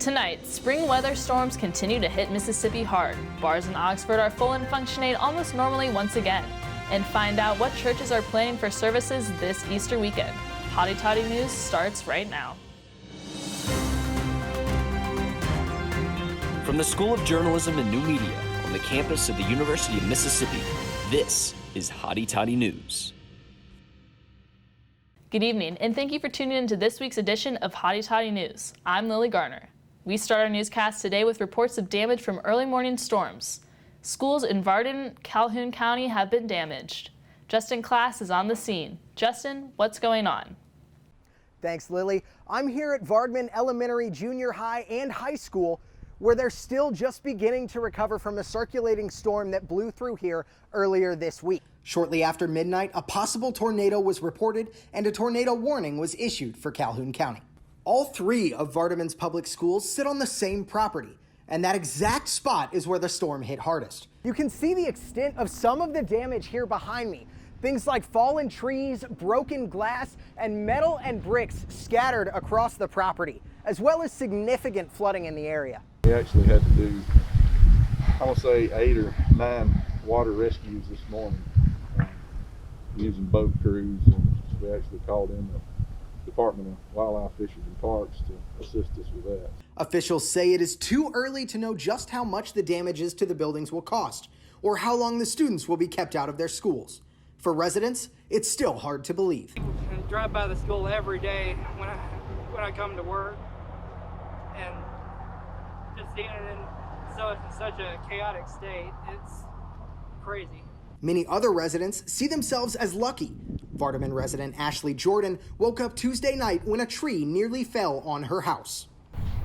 Tonight, spring weather storms continue to hit Mississippi hard. Bars in Oxford are full and functioning almost normally once again. And find out what churches are planning for services this Easter weekend. Hotty Toddy News starts right now. From the School of Journalism and New Media on the campus of the University of Mississippi, this is Hotty Toddy News. Good evening, and thank you for tuning in to this week's edition of Hotty Toddy News. I'm Lily Garner. We start our newscast today with reports of damage from early morning storms. Schools in Varden, Calhoun County have been damaged. Justin Class is on the scene. Justin, what's going on? Thanks, Lily. I'm here at Vardman Elementary, Junior High, and High School, where they're still just beginning to recover from a circulating storm that blew through here earlier this week. Shortly after midnight, a possible tornado was reported and a tornado warning was issued for Calhoun County. All three of Vardaman's public schools sit on the same property, and that exact spot is where the storm hit hardest. You can see the extent of some of the damage here behind me. Things like fallen trees, broken glass, and metal and bricks scattered across the property, as well as significant flooding in the area. We actually had to do, I want to say 8 or 9 water rescues this morning using boat crews, and we actually called in the Department of Wildlife, Fisheries and Parks to assist us with that. Officials say it is too early to know just how much the damages to the buildings will cost, or how long the students will be kept out of their schools. For residents, it's still hard to believe. I drive by the school every day when I come to work, and just seeing it in such a chaotic state, it's crazy. Many other residents see themselves as lucky. Vardaman resident Ashley Jordan woke up Tuesday night when a tree nearly fell on her house.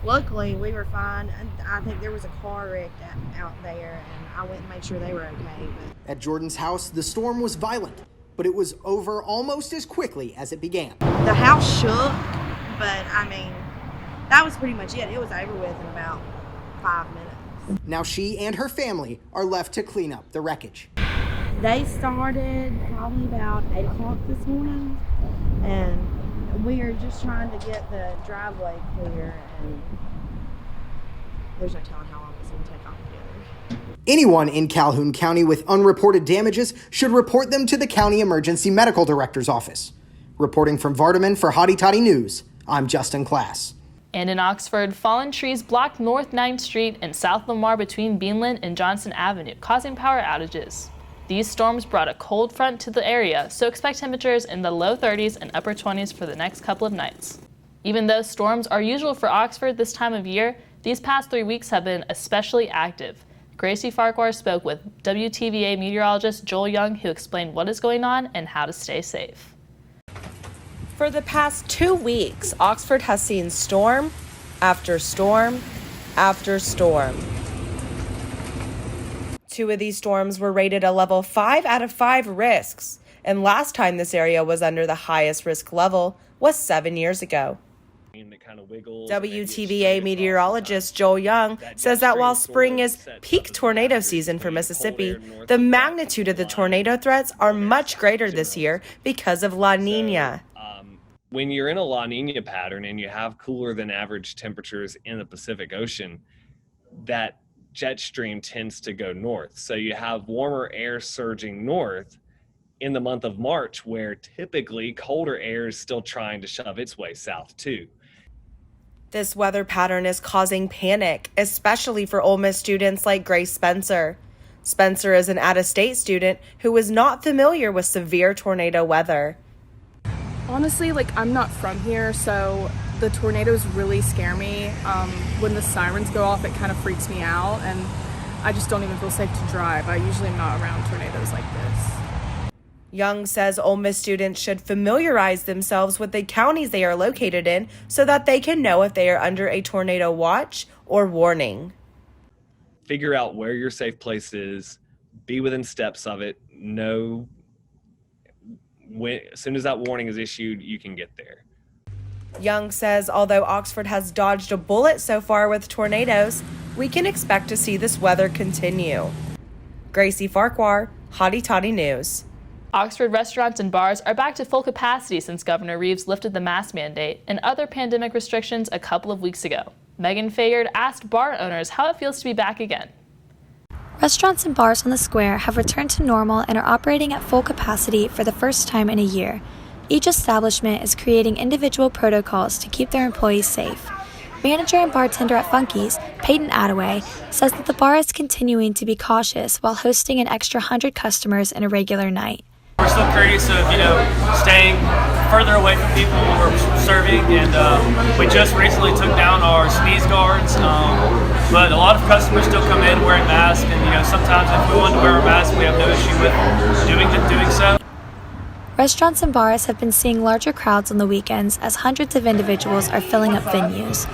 Luckily, we were fine. I think there was a car wreck out there, and I went and made sure they were okay. At Jordan's house, the storm was violent, but it was over almost as quickly as it began. The house shook, but I mean, that was pretty much it. It was over with in about 5 minutes. Now she and her family are left to clean up the wreckage. They started probably about 8 o'clock this morning, and we are just trying to get the driveway clear, and there's no telling how long it's going to take altogether. Anyone in Calhoun County with unreported damages should report them to the County Emergency Medical Director's Office. Reporting from Vardaman for Hotty Toddy News, I'm Justin Class. And in Oxford, fallen trees blocked North 9th Street and South Lamar between Beanland and Johnson Avenue, causing power outages. These storms brought a cold front to the area, so expect temperatures in the low 30s and upper 20s for the next couple of nights. Even though storms are usual for Oxford this time of year, these past 3 weeks have been especially active. Gracie Farquhar spoke with WTVA meteorologist Joel Young, who explained what is going on and how to stay safe. For the past 2 weeks, Oxford has seen storm after storm after storm. 2 of these storms were rated a level 5 out of 5 risks, and last time this area was under the highest risk level was 7 years ago. WTVA meteorologist Joel Young says that while spring is peak tornado season for Mississippi, the magnitude of the tornado threats are much greater this year because of La Nina. When you're in a La Nina pattern and you have cooler than average temperatures in the Pacific Ocean, that jet stream tends to go north. So you have warmer air surging north in the month of March, where typically colder air is still trying to shove its way south too. This weather pattern is causing panic, especially for Ole Miss students like Grace Spencer. Spencer is an out-of-state student who is not familiar with severe tornado weather. Honestly, I'm not from here, so the tornadoes really scare me. When the sirens go off, it kind of freaks me out, and I just don't even feel safe to drive. I usually am not around tornadoes like this. Young says Ole Miss students should familiarize themselves with the counties they are located in so that they can know if they are under a tornado watch or warning. Figure out where your safe place is, be within steps of it, know as soon as that warning is issued, you can get there. Young says although Oxford has dodged a bullet so far with tornadoes, we can expect to see this weather continue. Gracie Farquhar, Hotty Toddy News. Oxford restaurants and bars are back to full capacity since Governor Reeves lifted the mask mandate and other pandemic restrictions a couple of weeks ago. Megan Fayard asked bar owners how it feels to be back again. Restaurants and bars on the square have returned to normal and are operating at full capacity for the first time in a year. Each establishment is creating individual protocols to keep their employees safe. Manager and bartender at Funky's, Peyton Attaway, says that the bar is continuing to be cautious while hosting an extra 100 customers in a regular night. We're still courteous of, staying further away from people when we're serving, and we just recently took down our sneeze guards, but a lot of customers still come in wearing masks, and sometimes if we want to wear a mask, we have no issue with doing so. Restaurants and bars have been seeing larger crowds on the weekends as hundreds of individuals are filling up venues.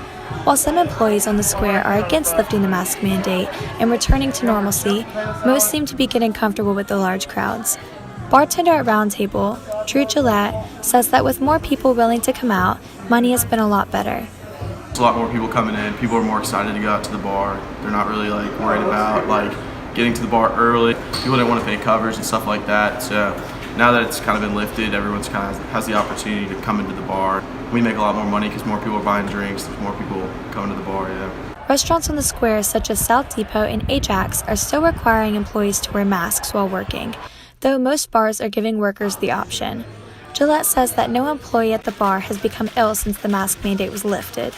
While some employees on the square are against lifting the mask mandate and returning to normalcy, most seem to be getting comfortable with the large crowds. Bartender at Roundtable, Drew Gillette, says that with more people willing to come out, money has been a lot better. There's a lot more people coming in. People are more excited to go out to the bar. They're not really worried about getting to the bar early. People didn't want to pay covers and stuff like that. So now that it's kind of been lifted, everyone's kind of has the opportunity to come into the bar. We make a lot more money because more people are buying drinks. There's more people coming to the bar, yeah. Restaurants on the square such as South Depot and Ajax are still requiring employees to wear masks while working, though most bars are giving workers the option. Gillette says that no employee at the bar has become ill since the mask mandate was lifted.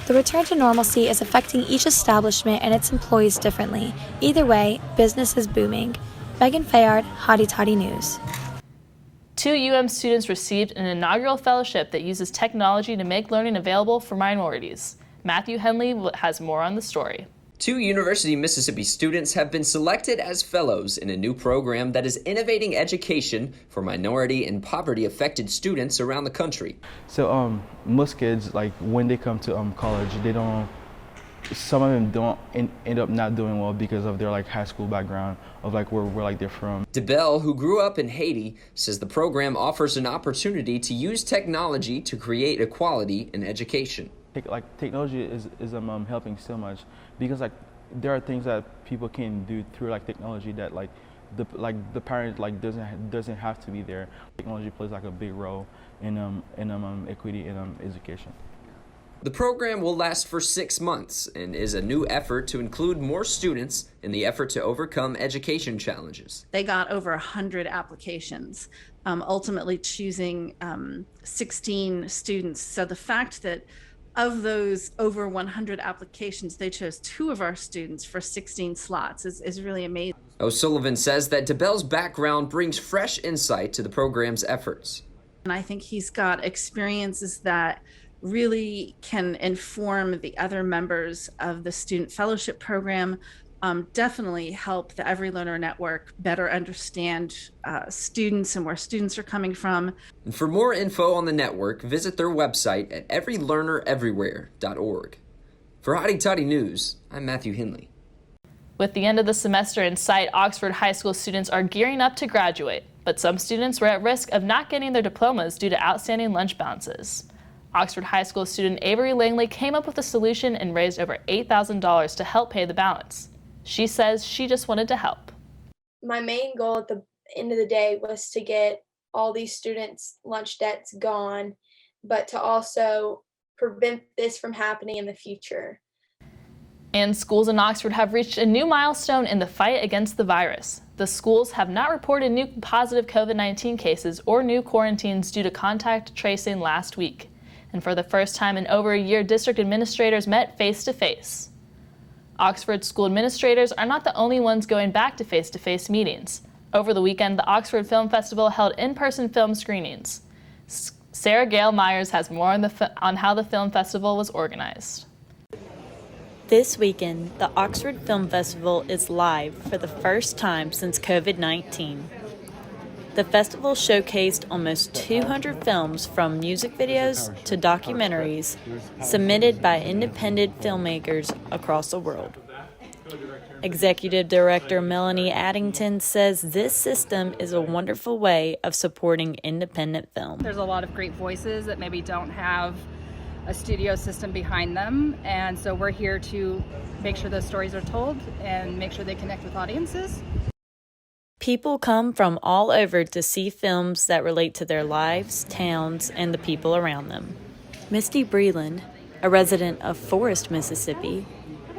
The return to normalcy is affecting each establishment and its employees differently. Either way, business is booming. Megan Fayard, Hotty Toddy News. 2 students received an inaugural fellowship that uses technology to make learning available for minorities. Matthew Henley has more on the story. 2 University of Mississippi students have been selected as fellows in a new program that is innovating education for minority and poverty-affected students around the country. So most kids, when they come to college, some of them don't end up not doing well because of their high school background of where they're from. DeBelle, who grew up in Haiti, says the program offers an opportunity to use technology to create equality in education. Technology is helping so much because there are things that people can do through technology that the parent doesn't have to be there. Technology plays a big role in equity in education. The program will last for 6 months and is a new effort to include more students in the effort to overcome education challenges. They got over 100 applications, ultimately choosing 16 students. So the fact that of those over 100 applications, they chose 2 of our students for 16 slots is really amazing. O'Sullivan says that DeBelle's background brings fresh insight to the program's efforts. And I think he's got experiences that really can inform the other members of the Student Fellowship Program, definitely help the Every Learner Network better understand students and where students are coming from. And for more info on the network, visit their website at everylearnereverywhere.org. For Hotty Toddy News, I'm Matthew Henley. With the end of the semester in sight, Oxford High School students are gearing up to graduate, but some students were at risk of not getting their diplomas due to outstanding lunch balances. Oxford High School student Avery Langley came up with a solution and raised over $8,000 to help pay the balance. She says she just wanted to help. My main goal at the end of the day was to get all these students' lunch debts gone, but to also prevent this from happening in the future. And schools in Oxford have reached a new milestone in the fight against the virus. The schools have not reported new positive COVID-19 cases or new quarantines due to contact tracing last week. And for the first time in over a year, district administrators met face-to-face. Oxford school administrators are not the only ones going back to face-to-face meetings. Over the weekend, the Oxford Film Festival held in-person film screenings. Sarah Gale Myers has more on how the film festival was organized. This weekend, the Oxford Film Festival is live for the first time since COVID-19. The festival showcased almost 200 films from music videos to documentaries submitted by independent filmmakers across the world. Executive Director Melanie Addington says this system is a wonderful way of supporting independent film. There's a lot of great voices that maybe don't have a studio system behind them, and so we're here to make sure those stories are told and make sure they connect with audiences. People come from all over to see films that relate to their lives, towns, and the people around them. Misty Breland, a resident of Forest, Mississippi,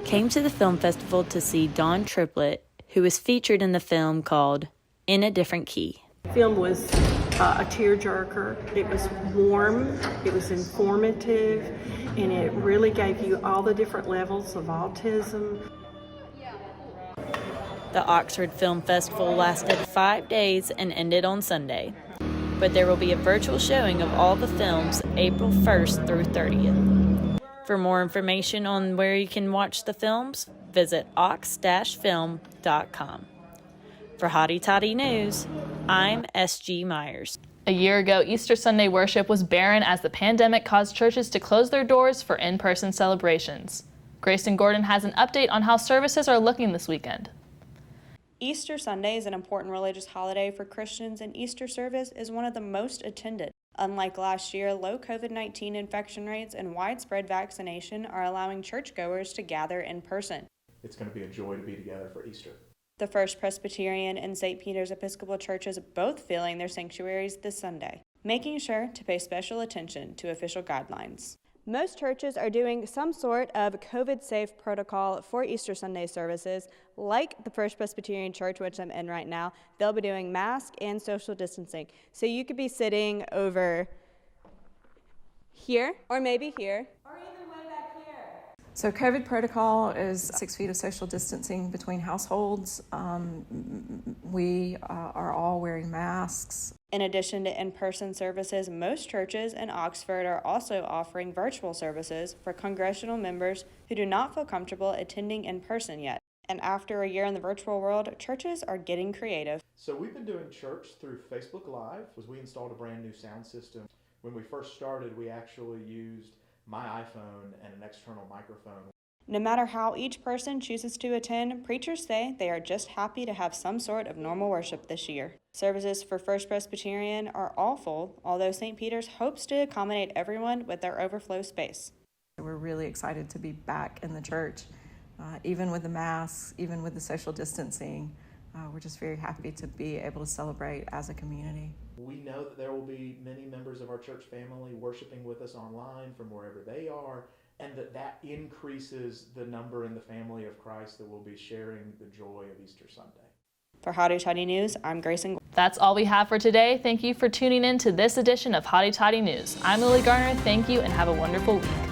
came to the film festival to see Dawn Triplett, who was featured in the film called In a Different Key. The film was a tearjerker. It was warm, it was informative, and it really gave you all the different levels of autism. The Oxford Film Festival lasted 5 days and ended on Sunday, but there will be a virtual showing of all the films April 1st through 30th. For more information on where you can watch the films, visit ox-film.com. For Hotty Toddy News, I'm S.G. Myers. A year ago, Easter Sunday worship was barren as the pandemic caused churches to close their doors for in-person celebrations. Grayson Gordon has an update on how services are looking this weekend. Easter Sunday is an important religious holiday for Christians, and Easter service is one of the most attended. Unlike last year, low COVID-19 infection rates and widespread vaccination are allowing churchgoers to gather in person. It's going to be a joy to be together for Easter. The First Presbyterian and St. Peter's Episcopal churches both filling their sanctuaries this Sunday, making sure to pay special attention to official guidelines. Most churches are doing some sort of COVID-safe protocol for Easter Sunday services. Like the First Presbyterian Church, which I'm in right now, they'll be doing mask and social distancing. So you could be sitting over here, or maybe here. So COVID protocol is 6 feet of social distancing between households. We are all wearing masks. In addition to in-person services, most churches in Oxford are also offering virtual services for congregational members who do not feel comfortable attending in person yet. And after a year in the virtual world, churches are getting creative. So we've been doing church through Facebook Live. We installed a brand new sound system. When we first started, we actually used my iPhone and an external microphone. No matter how each person chooses to attend, preachers say they are just happy to have some sort of normal worship this year. Services for First Presbyterian are all full, although St. Peter's hopes to accommodate everyone with their overflow space. We're really excited to be back in the church, even with the masks, even with the social distancing. We're just very happy to be able to celebrate as a community. We know that there will be many members of our church family worshiping with us online from wherever they are, and that increases the number in the family of Christ that will be sharing the joy of Easter Sunday. For Hotty Toddy News, I'm Grayson. That's all we have for today. Thank you for tuning in to this edition of Hotty Toddy News. I'm Lily Garner. Thank you and have a wonderful week.